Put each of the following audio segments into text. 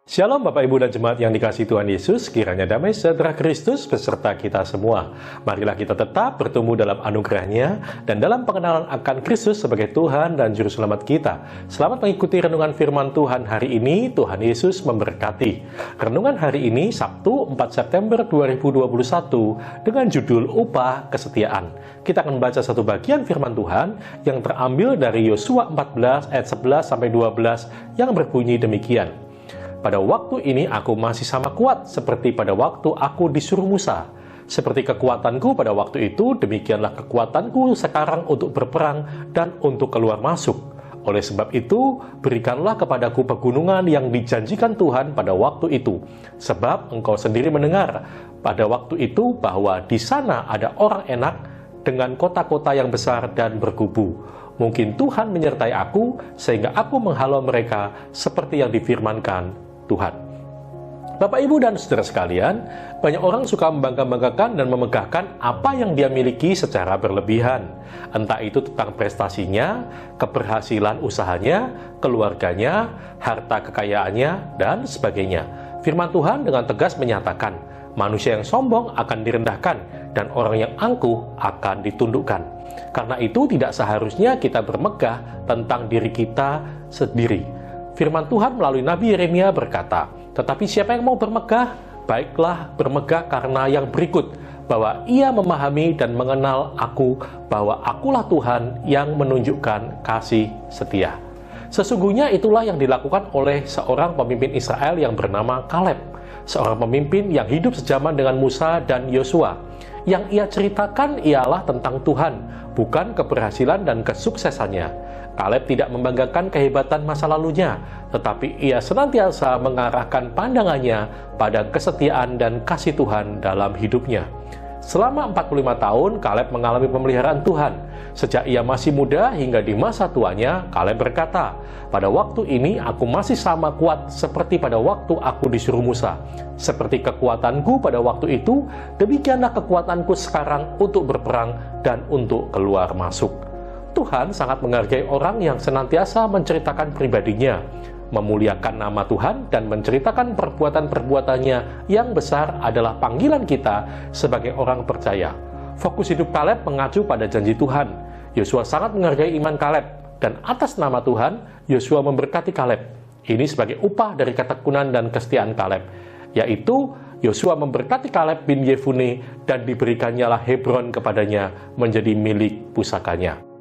Shalom Bapak Ibu dan Jemaat yang dikasihi Tuhan Yesus, kiranya damai sejahtera Kristus beserta kita semua. Marilah kita tetap bertumbuh dalam anugerah-Nya dan dalam pengenalan akan Kristus sebagai Tuhan dan Juru Selamat kita. Selamat mengikuti renungan firman Tuhan hari ini. Tuhan Yesus memberkati. Renungan hari ini Sabtu 4 September 2021 dengan judul Upah Kesetiaan. Kita akan membaca satu bagian firman Tuhan yang terambil dari Yosua 14 ayat 11-12 yang berbunyi demikian. Pada waktu ini aku masih sama kuat seperti pada waktu aku disuruh Musa. Seperti kekuatanku pada waktu itu, demikianlah kekuatanku sekarang untuk berperang dan untuk keluar masuk. Oleh sebab itu, berikanlah kepadaku pegunungan yang dijanjikan Tuhan pada waktu itu. Sebab engkau sendiri mendengar pada waktu itu bahwa di sana ada orang enak dengan kota-kota yang besar dan berkubu. Mungkin Tuhan menyertai aku sehingga aku menghalau mereka seperti yang difirmankan Tuhan. Bapak, Ibu, dan saudara sekalian, banyak orang suka membangga-banggakan dan memegahkan apa yang dia miliki secara berlebihan. Entah itu tentang prestasinya, keberhasilan usahanya, keluarganya, harta kekayaannya, dan sebagainya. Firman Tuhan dengan tegas menyatakan, manusia yang sombong akan direndahkan, dan orang yang angkuh akan ditundukkan. Karena itu tidak seharusnya kita bermegah tentang diri kita sendiri. Firman Tuhan melalui Nabi Yeremia berkata, tetapi siapa yang mau bermegah, baiklah bermegah karena yang berikut, bahwa ia memahami dan mengenal aku, bahwa akulah Tuhan yang menunjukkan kasih setia. Sesungguhnya itulah yang dilakukan oleh seorang pemimpin Israel yang bernama Kaleb, seorang pemimpin yang hidup sejaman dengan Musa dan Yosua. Yang ia ceritakan ialah tentang Tuhan, bukan keberhasilan dan kesuksesannya. Kaleb tidak membanggakan kehebatan masa lalunya, tetapi ia senantiasa mengarahkan pandangannya pada kesetiaan dan kasih Tuhan dalam hidupnya. Selama 45 tahun, Kaleb mengalami pemeliharaan Tuhan. Sejak ia masih muda hingga di masa tuanya, Kaleb berkata, pada waktu ini aku masih sama kuat seperti pada waktu aku disuruh Musa. Seperti kekuatanku pada waktu itu, demikianlah kekuatanku sekarang untuk berperang dan untuk keluar masuk. Tuhan sangat menghargai orang yang senantiasa menceritakan pribadinya, memuliakan nama Tuhan, dan menceritakan perbuatan-perbuatannya yang besar adalah panggilan kita sebagai orang percaya. Fokus hidup Kaleb mengacu pada janji Tuhan. Yosua sangat menghargai iman Kaleb, dan atas nama Tuhan, Yosua memberkati Kaleb. Ini sebagai upah dari ketekunan dan kesetiaan Kaleb, yaitu Yosua memberkati Kaleb bin Yefune, dan diberikannya lah Hebron kepadanya menjadi milik pusakanya.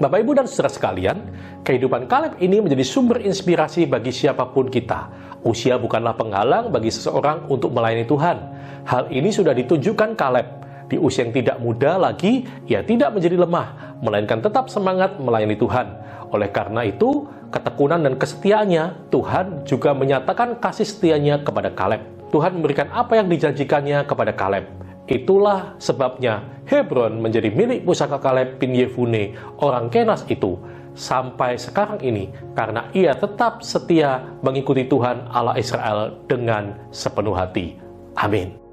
Bapak, Ibu, dan saudara sekalian, kehidupan Kaleb ini menjadi sumber inspirasi bagi siapapun kita. Usia bukanlah penghalang bagi seseorang untuk melayani Tuhan. Hal ini sudah ditunjukkan Kaleb. Di usia yang tidak muda lagi, ia tidak menjadi lemah, melainkan tetap semangat melayani Tuhan. Oleh karena itu, ketekunan dan kesetiaannya, Tuhan juga menyatakan kasih setianya kepada Kaleb. Tuhan memberikan apa yang dijanjikannya kepada Kaleb. Itulah sebabnya Hebron menjadi milik pusaka Kaleb bin Yefune, orang Kenas itu, sampai sekarang ini, karena ia tetap setia mengikuti Tuhan Allah Israel dengan sepenuh hati. Amin.